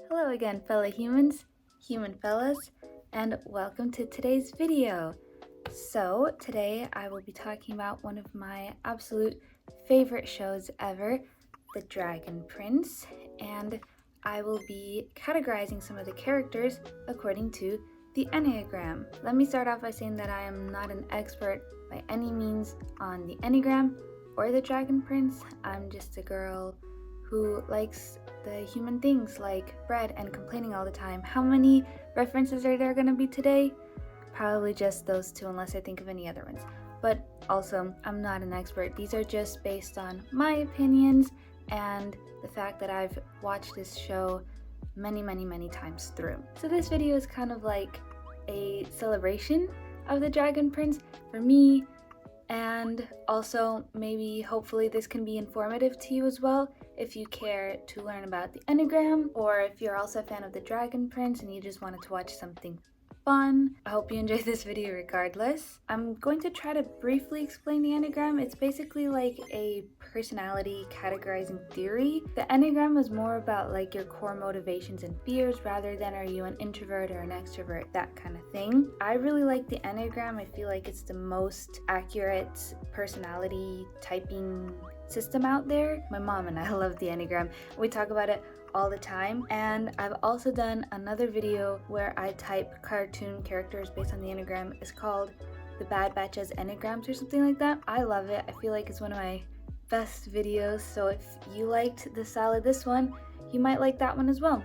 Hello again, fellow humans, human fellas, and welcome to today's video. So today I will be talking about one of my absolute favorite shows ever, The Dragon Prince, and I will be categorizing some of the characters according to the Enneagram. Let me start off by saying that I am not an expert by any means on the Enneagram or the Dragon Prince. I'm just a girl who likes the human things like bread and complaining all the time. How many references are there going to be today? Probably just those two, unless I think of any other ones. But also, I'm not an expert. These are just based on my opinions and the fact that I've watched this show many times through. So this video is kind of like a celebration of the Dragon Prince for me, and also maybe hopefully this can be informative to you as well if you care to learn about the Enneagram, or if you're also a fan of the Dragon Prince and you just wanted to watch something fun. I hope you enjoy this video regardless. I'm going to try to briefly explain the Enneagram. It's basically like a personality categorizing theory. The Enneagram is more about like your core motivations and fears rather than are you an introvert or an extrovert, that kind of thing. I really like the Enneagram. I feel like it's the most accurate personality typing system out there. My mom and I love the Enneagram. We talk about it all the time, and I've also done another video where I type cartoon characters based on the Enneagram. It's called The Bad Batch's Enneagrams or something like that. I love it. I feel like it's one of my best videos, so if you liked the style of this one, you might like that one as well.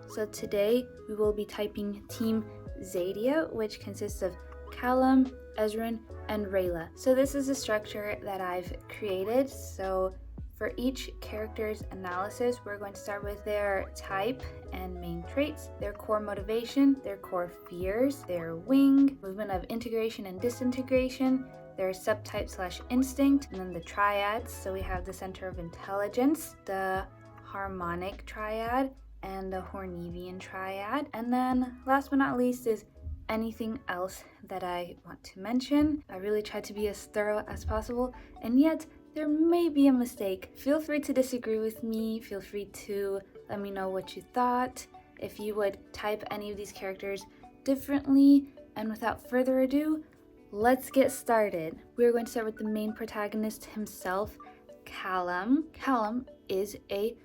So today we will be typing Team Xadia, which consists of Callum, Ezran, and Rayla. So this is a structure that I've created. So for each character's analysis, we're going to start with their type and main traits, their core motivation, their core fears, their wing, movement of integration and disintegration, their subtype / instinct, and then the triads. So we have the center of intelligence, the harmonic triad, and the Hornevian triad. And then last but not least is anything else that I want to mention. I really try to be as thorough as possible, and yet there may be a mistake. Feel free to disagree with me. Feel free to let me know what you thought. If you would type any of these characters differently. And without further ado, let's get started. We're going to start with the main protagonist himself, Callum. Callum is a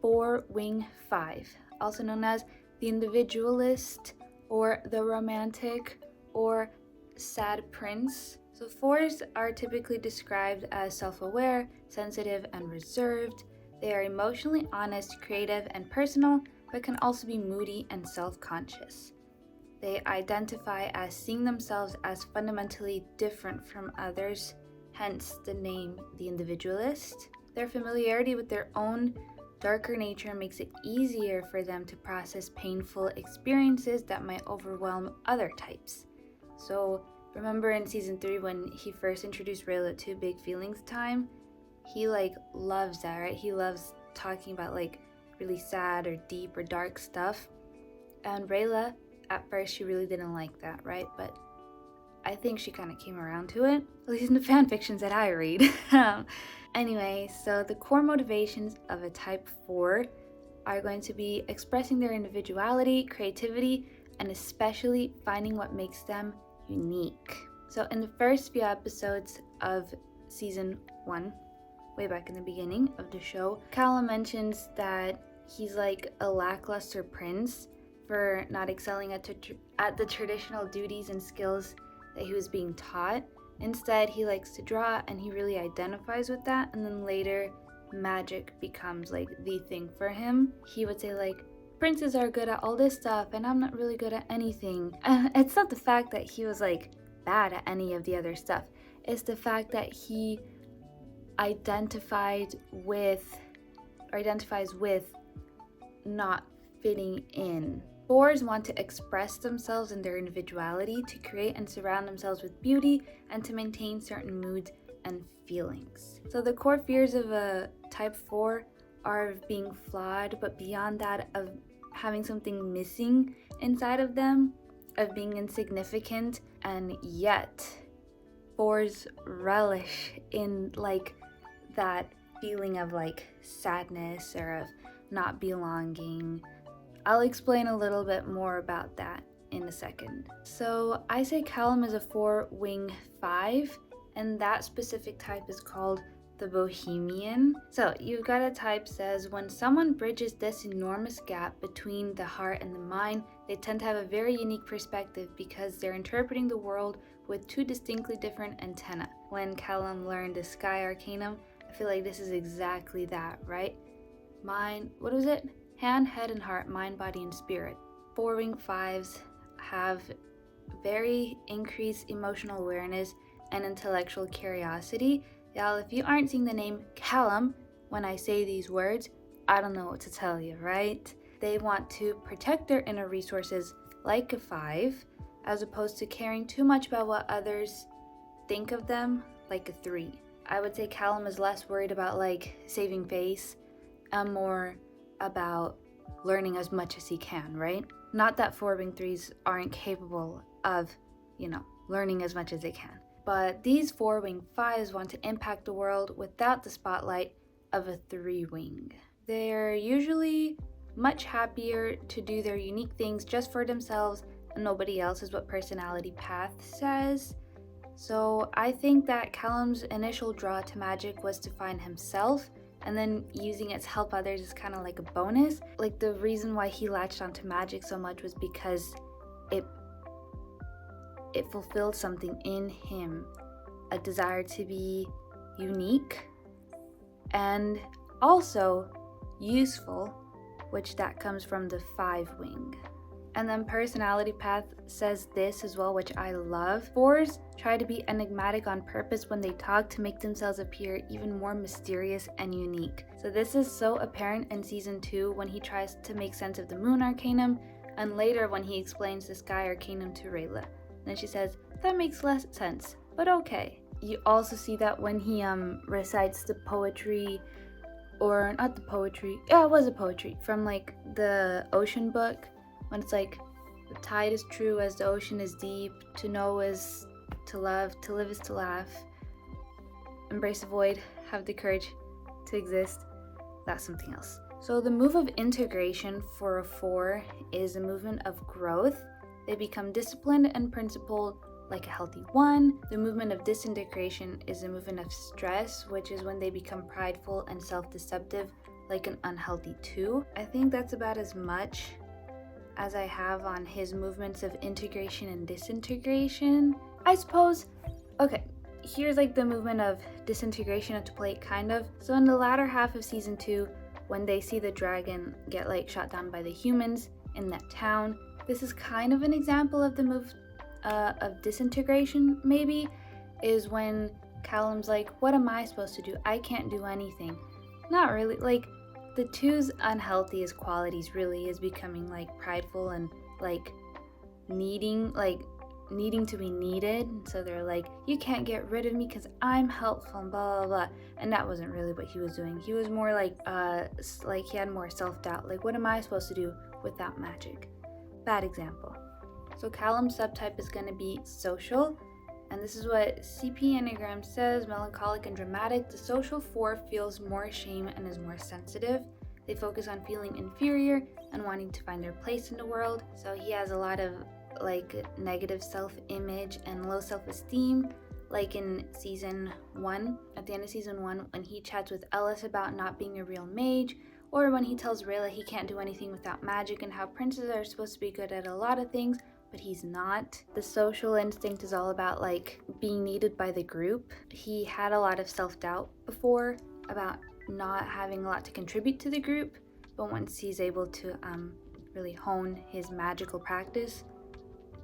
4-wing 5, also known as the individualist or the romantic or sad prince. So 4s are typically described as self-aware, sensitive, and reserved. They are emotionally honest, creative, and personal, but can also be moody and self-conscious. They identify as seeing themselves as fundamentally different from others, hence the name the individualist. Their familiarity with their own darker nature makes it easier for them to process painful experiences that might overwhelm other types. So remember in season 3 when he first introduced Rayla to Big Feelings Time? He loves that, right? He loves talking about really sad or deep or dark stuff. And Rayla, at first she really didn't like that, right? But I think she kind of came around to it, at least in the fan fictions that I read. Anyway, so the core motivations of a type 4 are going to be expressing their individuality, creativity, and especially finding what makes them unique. So in the first few episodes of season 1, way back in the beginning of the show, Callum mentions that he's like a lackluster prince for not excelling at the traditional duties and skills that he was being taught. Instead, he likes to draw and he really identifies with that, and then later magic becomes the thing for him. He would say princes are good at all this stuff and I'm not really good at anything. It's not the fact that he was bad at any of the other stuff. It's the fact that he identifies with not fitting in. 4s want to express themselves and their individuality, to create and surround themselves with beauty, and to maintain certain moods and feelings. So the core fears of a type 4 are of being flawed, but beyond that, of having something missing inside of them, of being insignificant, and yet 4s relish in that feeling of like sadness or of not belonging. I'll explain a little bit more about that in a second. So I say Callum is a 4-wing 5, and that specific type is called the Bohemian. So you've got a type says, when someone bridges this enormous gap between the heart and the mind, they tend to have a very unique perspective because they're interpreting the world with 2 distinctly different antennae. When Callum learned the Sky Arcanum, I feel like this is exactly that, right? Mind, what was it? Hand, head, and heart, mind, body, and spirit. 4-wing 5s have very increased emotional awareness and intellectual curiosity. Y'all, if you aren't seeing the name Callum when I say these words, I don't know what to tell you, right? They want to protect their inner resources like a 5, as opposed to caring too much about what others think of them like a 3. I would say Callum is less worried about like saving face and more about learning as much as he can, right? Not that 4-wing 3s aren't capable of, learning as much as they can. But these 4-wing 5s want to impact the world without the spotlight of a 3-wing. They're usually much happier to do their unique things just for themselves and nobody else, is what Personality Path says. So I think that Callum's initial draw to magic was to find himself, and then using it to help others is kind of like a bonus. Like the reason why he latched onto magic so much was because it fulfilled something in him, a desire to be unique and also useful, which that comes from the 5-wing. And then Personality Path says this as well, which I love. 4s try to be enigmatic on purpose when they talk to make themselves appear even more mysterious and unique. So this is so apparent in season 2 when he tries to make sense of the Moon Arcanum, and later when he explains the Sky Arcanum to Rayla. Then she says, that makes less sense, but okay. You also see that when he recites the poetry, or not the poetry, yeah, it was a poetry from like the Ocean book, when it's like, the tide is true as the ocean is deep, to know is to love, to live is to laugh, embrace the void, have the courage to exist. That's something else. So the move of integration for a 4 is a movement of growth. They become disciplined and principled like a healthy 1. The movement of disintegration is a movement of stress, which is when they become prideful and self-deceptive like an unhealthy 2. I think that's about as much as I have on his movements of integration and disintegration, I suppose. Okay, here's like the movement of disintegration up to plate, kind of. So in the latter half of season 2, when they see the dragon get like shot down by the humans in that town, this is kind of an example of the move of disintegration, maybe, is when Callum's like, what am I supposed to do? I can't do anything. Not really. Like, the 2's unhealthiest qualities really is becoming like prideful and like needing to be needed. So they're like, you can't get rid of me because I'm helpful and blah blah blah. And that wasn't really what he was doing. He was more like he had more self-doubt. Like, what am I supposed to do without magic? Bad example. So Callum's subtype is going to be social, and this is what CP Enneagram says: melancholic and dramatic. The social 4 feels more shame and is more sensitive. They focus on feeling inferior and wanting to find their place in the world. So he has a lot of like negative self-image and low self-esteem, like in season 1, at the end of season 1, when he chats with Ellis about not being a real mage, or when he tells Rayla he can't do anything without magic and how princes are supposed to be good at a lot of things, but he's not. The social instinct is all about like being needed by the group. He had a lot of self-doubt before about not having a lot to contribute to the group, but once he's able to really hone his magical practice,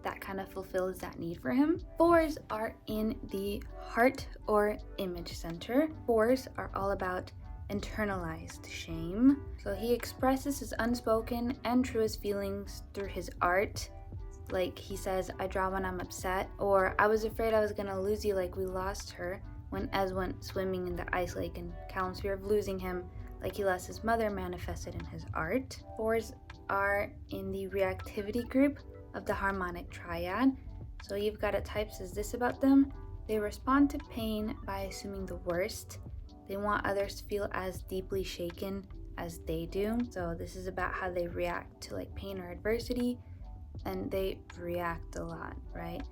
that kind of fulfills that need for him. 4s are in the heart or image center. 4s are all about internalized shame. So he expresses his unspoken and truest feelings through his art. Like he says, I draw when I'm upset, or I was afraid I was gonna lose you like we lost her when Ez went swimming in the ice lake, and Callum's fear of losing him like he lost his mother manifested in his art. 4s are in the reactivity group of the harmonic triad. So you've got a type says this about them: they respond to pain by assuming the worst. They want others to feel as deeply shaken as they do. So this is about how they react to like pain or adversity, and they react a lot, right?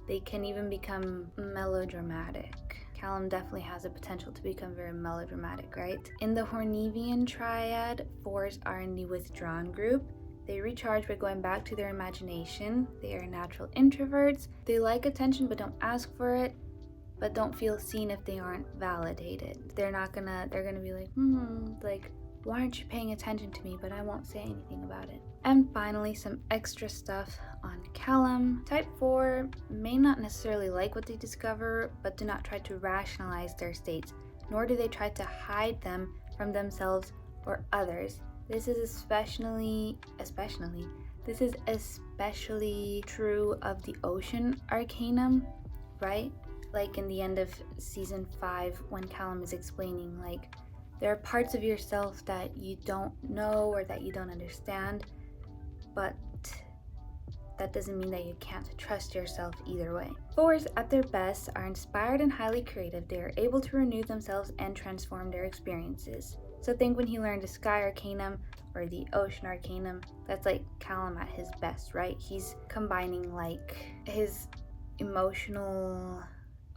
They can even become melodramatic. Callum definitely has the potential to become very melodramatic, right? In the Hornevian triad, 4s are in the withdrawn group. They recharge by going back to their imagination. They are natural introverts. They like attention but don't ask for it, but don't feel seen if they aren't validated. They're gonna be like, why aren't you paying attention to me? But I won't say anything about it. And finally, some extra stuff on Callum. Type 4 may not necessarily like what they discover, but do not try to rationalize their states, nor do they try to hide them from themselves or others. This is especially true of the Ocean Arcanum, right? Like in the end of season 5, when Callum is explaining, like, there are parts of yourself that you don't know or that you don't understand, but that doesn't mean that you can't trust yourself either way. 4s at their best are inspired and highly creative. They are able to renew themselves and transform their experiences. So think when he learned the Sky Arcanum or the Ocean Arcanum, that's like Callum at his best, right? He's combining like his emotional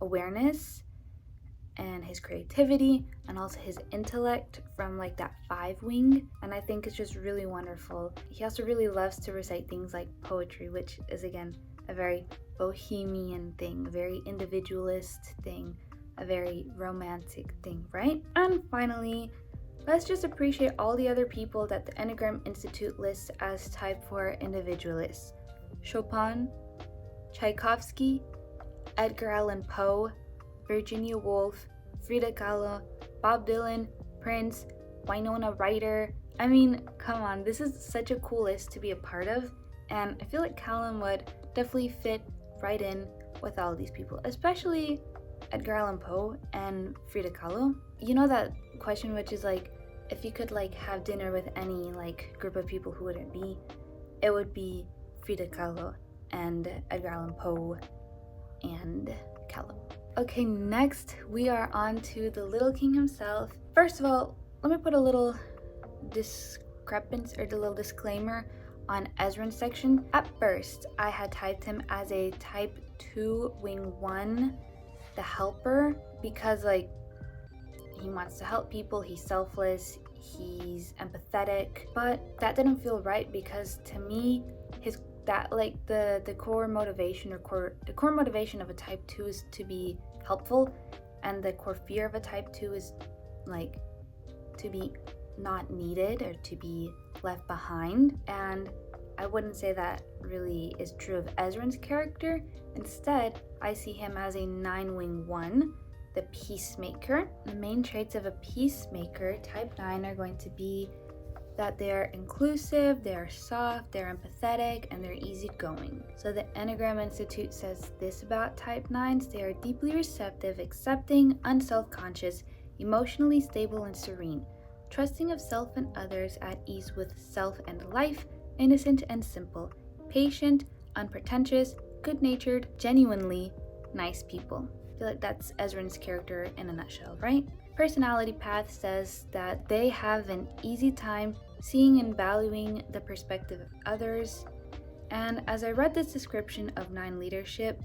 awareness and his creativity and also his intellect from like that 5 wing, and I think it's just really wonderful. He also really loves to recite things like poetry, which is again a very bohemian thing, a very individualist thing, a very romantic thing, right? And finally, let's just appreciate all the other people that the Enneagram Institute lists as type 4 individualists. Chopin, Tchaikovsky, Edgar Allan Poe, Virginia Woolf, Frida Kahlo, Bob Dylan, Prince, Winona Ryder. I mean, come on, this is such a cool list to be a part of, and I feel like Callum would definitely fit right in with all these people, especially Edgar Allan Poe and Frida Kahlo. You know that question which is like, if you could like have dinner with any like group of people, who would it be? It would be Frida Kahlo and Edgar Allan Poe and Callum. Okay, next we are on to the Little King himself. First of all, let me put a little discrepancy or the little disclaimer on Ezran's section. At first, I had typed him as a type 2 wing 1, the helper, because like he wants to help people, he's selfless, he's empathetic, but that didn't feel right because to me, the core motivation of a type 2 is to be helpful, and the core fear of a type 2 is like to be not needed or to be left behind. And I wouldn't say that really is true of Ezran's character. Instead, I see him as a 9 wing 1, the peacemaker. The main traits of a peacemaker, type 9, are going to be that they're inclusive, they're soft, they're empathetic, and they're easygoing. So the Enneagram Institute says this about type 9s: they are deeply receptive, accepting, unself-conscious, emotionally stable and serene, trusting of self and others, at ease with self and life, innocent and simple, patient, unpretentious, good-natured, genuinely nice people. I feel like that's Ezran's character in a nutshell, right? Personality Path says that they have an easy time seeing and valuing the perspective of others. And as I read this description of 9 leadership,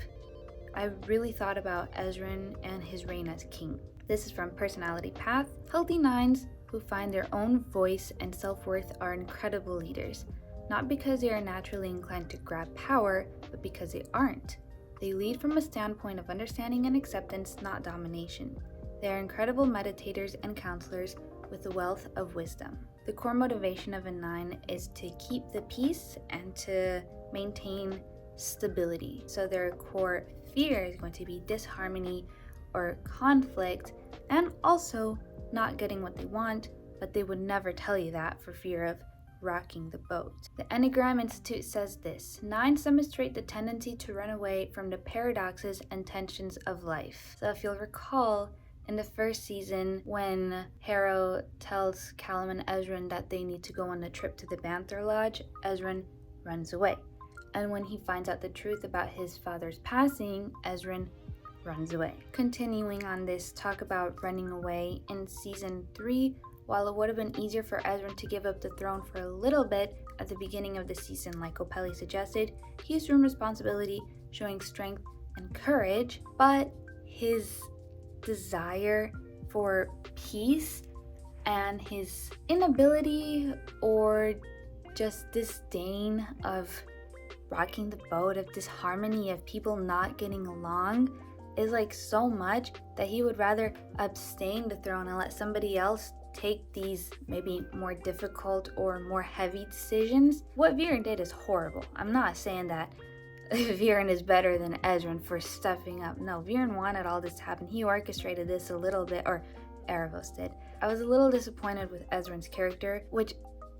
I really thought about Ezran and his reign as king. This is from Personality Path. Healthy 9s who find their own voice and self-worth are incredible leaders, not because they are naturally inclined to grab power, but because they aren't. They lead from a standpoint of understanding and acceptance, not domination. They are incredible meditators and counselors with a wealth of wisdom. The core motivation of a 9 is to keep the peace and to maintain stability. So their core fear is going to be disharmony or conflict, and also not getting what they want, but they would never tell you that for fear of rocking the boat. The Enneagram Institute says this: 9s demonstrate the tendency to run away from the paradoxes and tensions of life. So if you'll recall, in the first season, when Harrow tells Callum and Ezran that they need to go on a trip to the Banther Lodge, Ezran runs away. And when he finds out the truth about his father's passing, Ezran runs away. Continuing on this talk about running away, in season 3, while it would have been easier for Ezran to give up the throne for a little bit at the beginning of the season, like Opeli suggested, he assumed responsibility, showing strength and courage, but his desire for peace and his inability or just disdain of rocking the boat, of disharmony, of people not getting along, is like so much that he would rather abstain the throne and let somebody else take these maybe more difficult or more heavy decisions. What Viren did is horrible. I'm not saying that Viren is better than Ezran for stuffing up. No, Viren wanted all this to happen. He orchestrated this a little bit, or Aaravos did. I was a little disappointed with Ezran's character, which,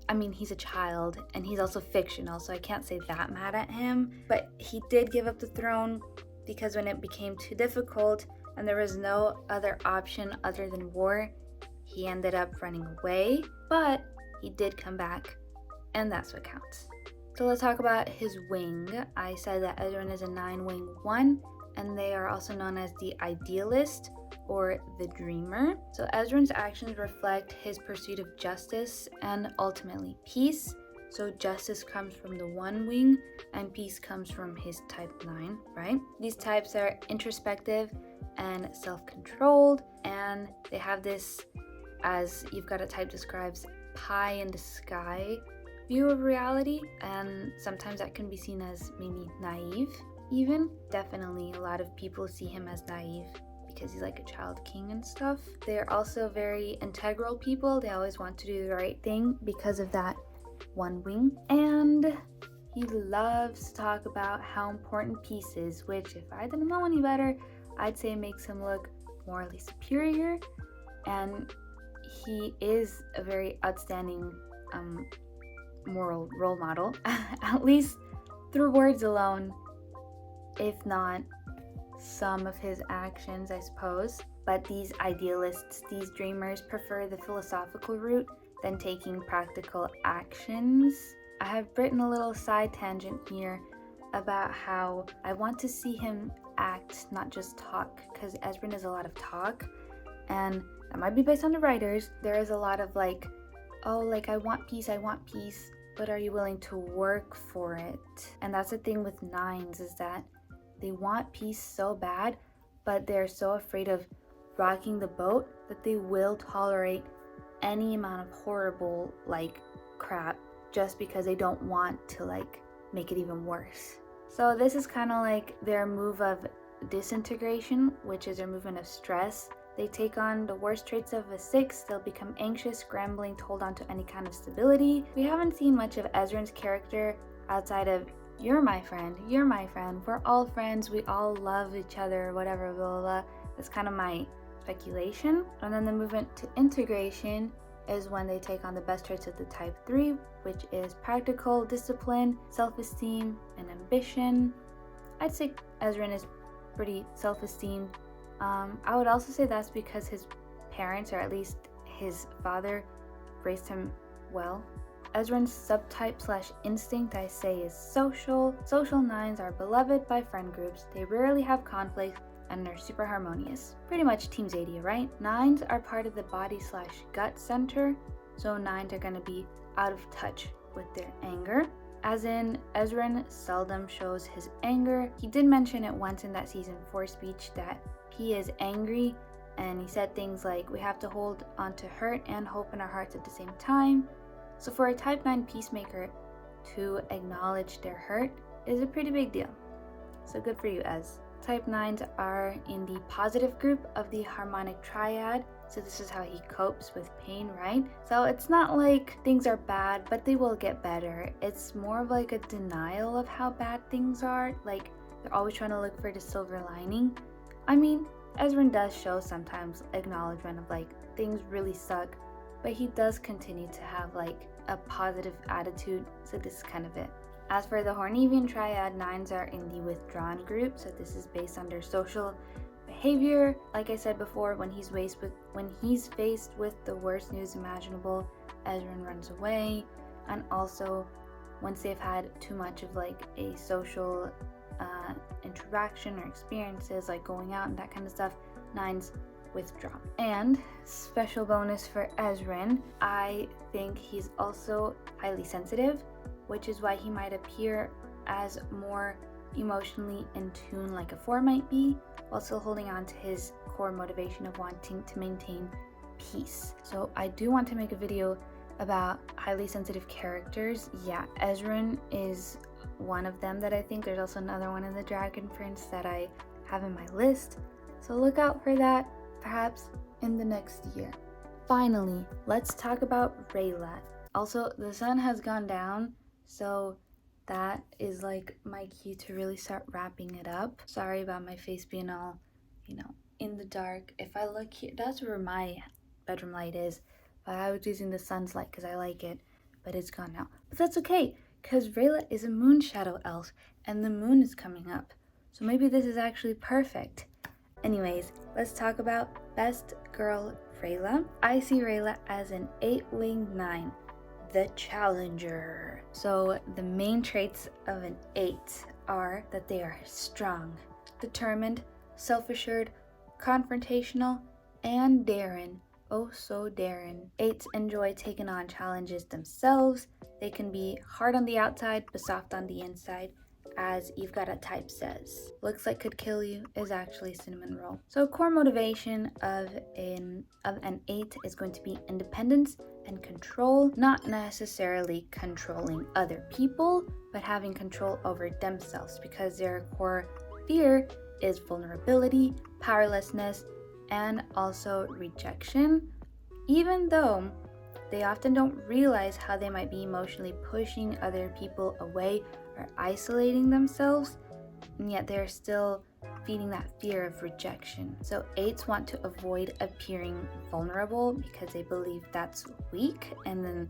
I mean, he's a child and he's also fictional, so I can't say that mad at him. But he did give up the throne because when it became too difficult and there was no other option other than war, he ended up running away. But he did come back, and that's what counts. So let's talk about his wing. I said that Ezran is a 9-wing 1, and they are also known as the idealist or the dreamer. So Ezran's actions reflect his pursuit of justice and ultimately peace. So justice comes from the 1 wing and peace comes from his type 9, right? These types are introspective and self-controlled, and they have this, as You've Got a Type describes, pie in the sky view of reality, and sometimes that can be seen as maybe naive even. Definitely a lot of people see him as naive because he's like a child king and stuff. They're also very integral people. They always want to do the right thing because of that 1 wing. And he loves to talk about how important peace is, which if I didn't know any better, I'd say makes him look morally superior. And he is a very outstanding moral role model, at least through words alone, if not some of his actions, I suppose. But these idealists, these dreamers, prefer the philosophical route than taking practical actions. I have written a little side tangent here about how I want to see him act, not just talk, because Ezran is a lot of talk, and that might be based on the writers. There is a lot of like, oh, like I want peace, but are you willing to work for it? And that's the thing with 9s, is that they want peace so bad, but they're so afraid of rocking the boat that they will tolerate any amount of horrible like crap just because they don't want to like make it even worse. So this is kind of like their move of disintegration, which is their movement of stress. They take on the worst traits of a 6. They'll become anxious, scrambling to hold on to any kind of stability. We haven't seen much of Ezran's character outside of you're my friend, we're all friends, we all love each other, whatever, blah, blah, blah. That's kind of my speculation. And then the movement to integration is when they take on the best traits of the type 3, which is practical, discipline, self-esteem, and ambition. I'd say Ezran is pretty self-esteemed. I would also say that's because his parents, or at least his father, raised him well. Ezran's subtype / instinct, I say, is social. Social 9s are beloved by friend groups. They rarely have conflict and are super harmonious. Pretty much Team Xadia, right? 9s are part of the body / gut center, so 9s are going to be out of touch with their anger. As in, Ezran seldom shows his anger. He did mention it once in that season 4 speech that he is angry, and he said things like, we have to hold on to hurt and hope in our hearts at the same time. So for a type 9 peacemaker to acknowledge their hurt is a pretty big deal. So good for you, Ez. Type 9s are in the positive group of the harmonic triad. So this is how he copes with pain, right? So it's not like things are bad, but they will get better. It's more of like a denial of how bad things are. Like they're always trying to look for the silver lining. I mean, Ezran does show sometimes acknowledgement of like things really suck, but he does continue to have like a positive attitude. So this is kind of it. As for the Hornevian triad, 9s are in the withdrawn group. So this is based on their social behavior. Like I said before, when he's faced with the worst news imaginable, Ezran runs away. And also once they've had too much of like a social interaction or experiences like going out and that kind of stuff. 9s withdraw. And special bonus for Ezran, I think he's also highly sensitive, which is why he might appear as more emotionally in tune like a 4 might be, while still holding on to his core motivation of wanting to maintain peace. So I do want to make a video about highly sensitive characters. Yeah, Ezran is one of them that I think. There's also another one in the Dragon Prince that I have in my list, so look out for that perhaps in the next year. Finally, let's talk about Rayla. Also, the sun has gone down, so that is like my cue to really start wrapping it up. Sorry about my face being all, in the dark. If I look here, that's where my bedroom light is, but I was using the sun's light because I like it, but it's gone now. But that's okay, because Rayla is a moon shadow elf, and the moon is coming up, so maybe this is actually perfect. Anyways, let's talk about best girl Rayla. I see Rayla as an 8-wing 9, the challenger. So the main traits of an 8 are that they are strong, determined, self-assured, confrontational, and daring. Oh, so daring. 8s enjoy taking on challenges themselves. They can be hard on the outside but soft on the inside, as You've Got a Type says. Looks like could kill you is actually cinnamon roll. So core motivation of an 8 is going to be independence and control, not necessarily controlling other people, but having control over themselves, because their core fear is vulnerability, powerlessness, and also rejection, even though they often don't realize how they might be emotionally pushing other people away or isolating themselves, and yet they're still feeding that fear of rejection. So 8s want to avoid appearing vulnerable because they believe that's weak, and then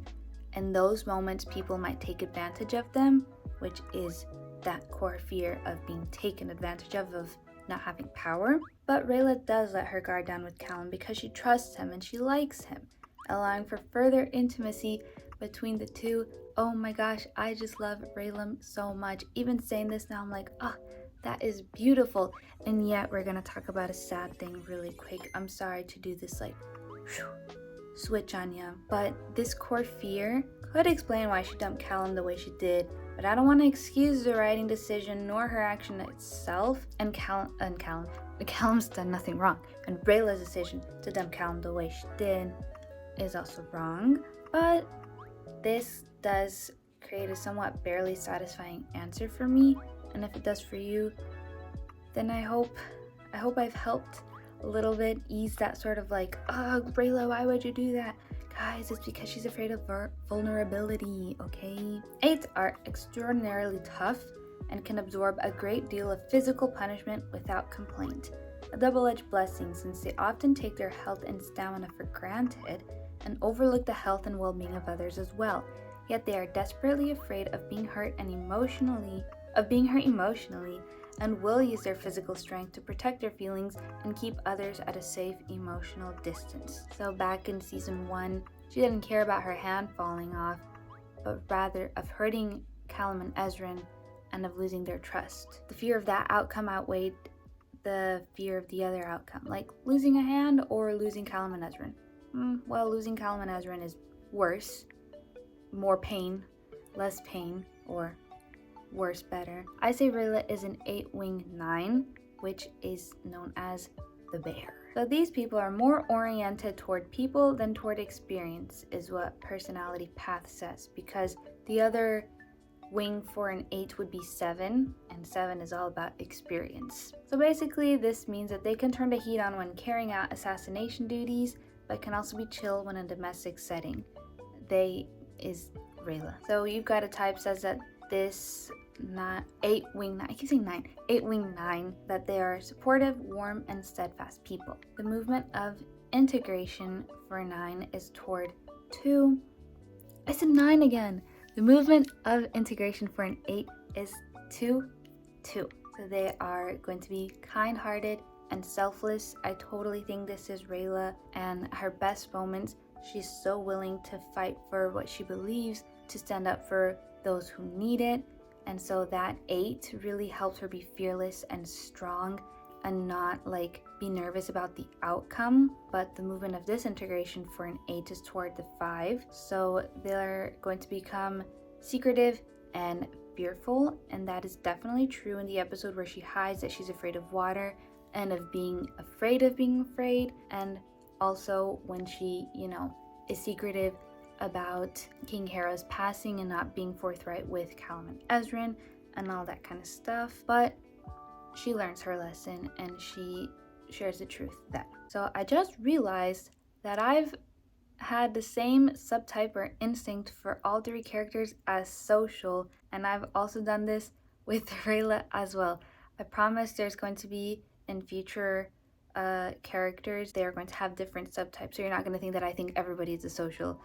in those moments people might take advantage of them, which is that core fear of being taken advantage of not having power. But Rayla does let her guard down with Callum because she trusts him and she likes him, allowing for further intimacy between the two. Oh my gosh, I just love Rayla so much. Even saying this now, I'm like, that is beautiful. And yet we're gonna talk about a sad thing really quick. I'm sorry to do this switch on ya, but this core fear could explain why she dumped Callum the way she did, but I don't want to excuse the writing decision nor her action itself. And Callum's done nothing wrong, and Rayla's decision to dump Callum the way she did is also wrong, but this does create a somewhat barely satisfying answer for me, and if it does for you, then I hope I've helped a little bit ease that sort of like, Rayla, why would you do that? Guys, it's because she's afraid of vulnerability, okay? 8s are extraordinarily tough and can absorb a great deal of physical punishment without complaint. A double-edged blessing, since they often take their health and stamina for granted and overlook the health and well-being of others as well. Yet they are desperately afraid of being hurt emotionally, and will use their physical strength to protect their feelings and keep others at a safe emotional distance. So back in season 1, she didn't care about her hand falling off, but rather of hurting Callum and Ezran and of losing their trust. The fear of that outcome outweighed the fear of the other outcome, like losing a hand or losing Callum and Ezran. Well, losing Callum and Ezran is worse, more pain, less pain, or worse, better. I say Rayla is an 8-wing 9, which is known as the bear. So these people are more oriented toward people than toward experience, is what Personality Path says, because the other wing for an 8 would be 7, and 7 is all about experience. So basically this means that they can turn the heat on when carrying out assassination duties, but can also be chill when in a domestic setting. They is Rayla. So You've Got a Type says that this 8-wing 9, I keep saying 9, 8-wing 9, that they are supportive, warm, and steadfast people. The movement of integration for 9 is toward 2. I said 9 again. The movement of integration for an 8 is 2. So they are going to be kind-hearted and selfless. I totally think this is Rayla, and her best moments, she's so willing to fight for what she believes, to stand up for those who need it, And so that 8 really helps her be fearless and strong and not like be nervous about the outcome. But the movement of disintegration for an 8 is toward the 5. So they're going to become secretive and fearful. And that is definitely true in the episode where she hides that she's afraid of water and of being afraid, and also when she, is secretive about King Hera's passing and not being forthright with Callum and Ezran and all that kind of stuff. But she learns her lesson and she shares the truth then. So I just realized that I've had the same subtype or instinct for all 3 characters as social, and I've also done this with Rayla as well. I promise there's going to be in future characters, they are going to have different subtypes, so you're not going to think that I think everybody's a social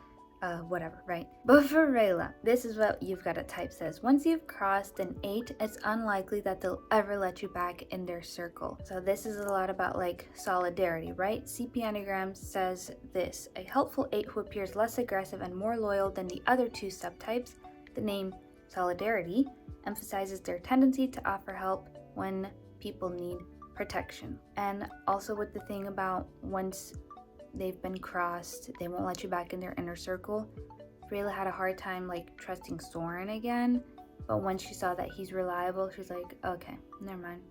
whatever, right? But for Rayla, this is what you've got a type says. Once you've crossed an 8, it's unlikely that they'll ever let you back in their circle. So this is a lot about like solidarity, right? CP Enneagram says this: a helpful 8 who appears less aggressive and more loyal than the other 2 subtypes. The name solidarity emphasizes their tendency to offer help when people need protection. And also with the thing about once they've been crossed, they won't let you back in their inner circle. Rayla had a hard time like trusting Soren again, but when she saw that he's reliable, she's like, okay, never mind,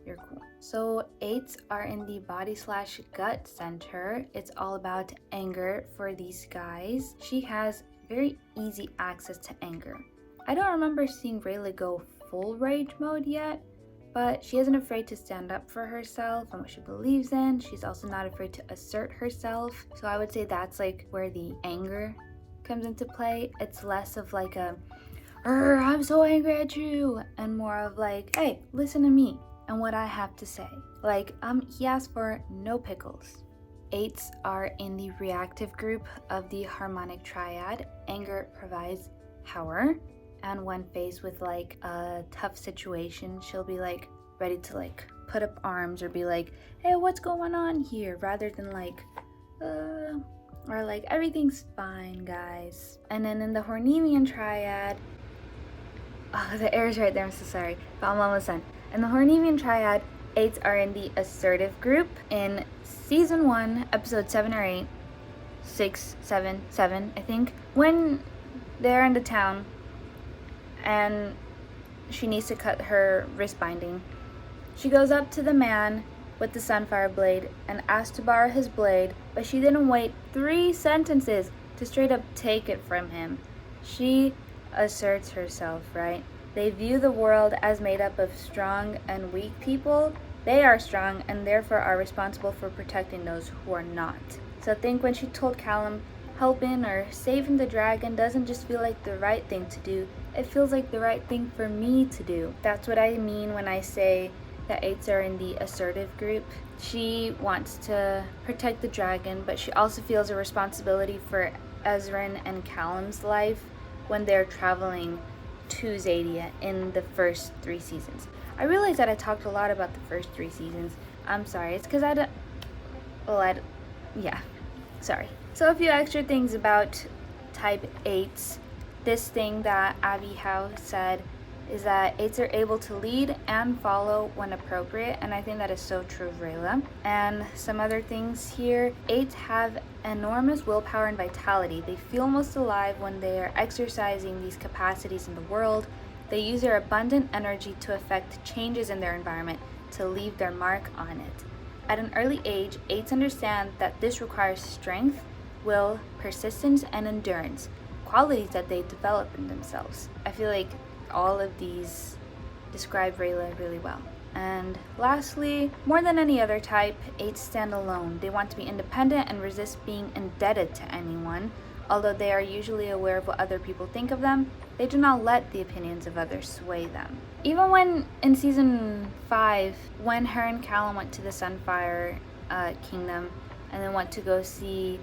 you're cool. So 8s are in the body/gut center. It's all about anger for these guys. She has very easy access to anger. I don't remember seeing Rayla go full rage mode yet, but she isn't afraid to stand up for herself and what she believes in. She's also not afraid to assert herself. So I would say that's like where the anger comes into play. It's less of like a, I'm so angry at you, and more of like, hey, listen to me and what I have to say. Like, he asked for no pickles. 8s are in the reactive group of the harmonic triad. Anger provides power. And when faced with like a tough situation, she'll be like ready to like put up arms or be like, hey, what's going on here? Rather than like, or like, everything's fine, guys. And then in the Hornemian triad, the air's right there, I'm so sorry, but I'm almost done. In the Hornemian triad, 8s are in the assertive group. In season 1, episode 7 or 8, 6, 7, 7, I think, when they're in the town, and she needs to cut her wrist binding. She goes up to the man with the sunfire blade and asks to borrow his blade, but she didn't wait 3 sentences to straight up take it from him. She asserts herself, right? They view the world as made up of strong and weak people. They are strong and therefore are responsible for protecting those who are not. So I think when she told Callum helping or saving the dragon doesn't just feel like the right thing to do, it feels like the right thing for me to do. That's what I mean when I say that 8s are in the assertive group. She wants to protect the dragon, but she also feels a responsibility for Ezran and Callum's life when they're traveling to Xadia in the first 3 seasons. I realize that I talked a lot about the first 3 seasons. I'm sorry, it's because sorry. So a few extra things about type 8s. This thing that Abby Howe said is that 8s are able to lead and follow when appropriate, and I think that is so true of Rayla. And some other things here, 8s have enormous willpower and vitality. They feel most alive when they are exercising these capacities in the world. They use their abundant energy to affect changes in their environment, to leave their mark on it. At an early age, 8s understand that this requires strength, will, persistence, and endurance, qualities that they develop in themselves. I feel like all of these describe Rayla really well. And lastly, more than any other type, 8s stand alone. They want to be independent and resist being indebted to anyone. Although they are usually aware of what other people think of them, they do not let the opinions of others sway them. Even when in season 5, when her and Callum went to the Sunfire Kingdom and then went to go see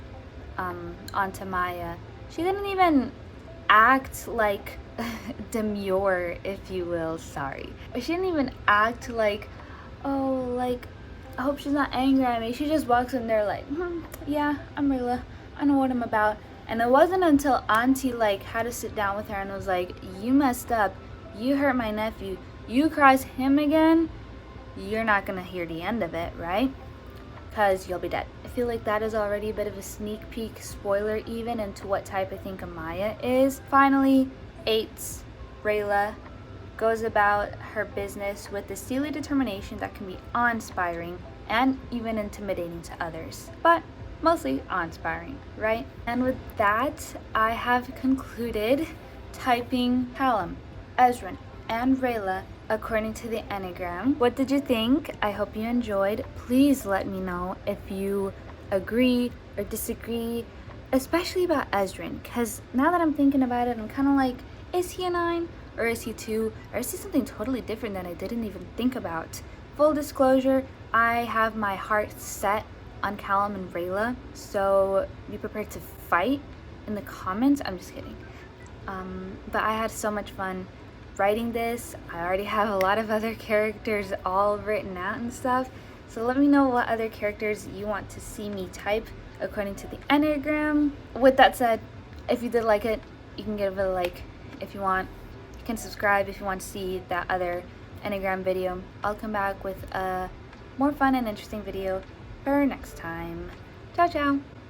Aunt Maya, she didn't even act like demure, if you will, sorry. She didn't even act like, oh, like, I hope she's not angry at me. She just walks in there like, yeah, I'm Rayla. I know what I'm about. And it wasn't until Auntie like had to sit down with her and was like, you messed up. you hurt my nephew, you cross him again, you're not gonna hear the end of it, right? Because you'll be dead. I feel like that is already a bit of a sneak peek spoiler even into what type I think Amaya is. Finally, 8, Rayla goes about her business with the steely determination that can be awe-inspiring and even intimidating to others, but mostly awe-inspiring, right? And with that, I have concluded typing Callum, Ezran, and Rayla according to the Enneagram. What did you think? I hope you enjoyed. Please let me know if you agree or disagree, especially about Ezran, because now that I'm thinking about it, I'm kind of like, is he a 9? Or is he 2? Or is he something totally different that I didn't even think about? Full disclosure, I have my heart set on Callum and Rayla, so be prepared to fight in the comments. I'm just kidding. But I had so much fun writing this. I already have a lot of other characters all written out and stuff, so let me know what other characters you want to see me type according to the Enneagram. With that said, if you did like it, you can give it a like if you want. You can subscribe if you want to see that other Enneagram video. I'll come back with a more fun and interesting video for next time. Ciao, ciao!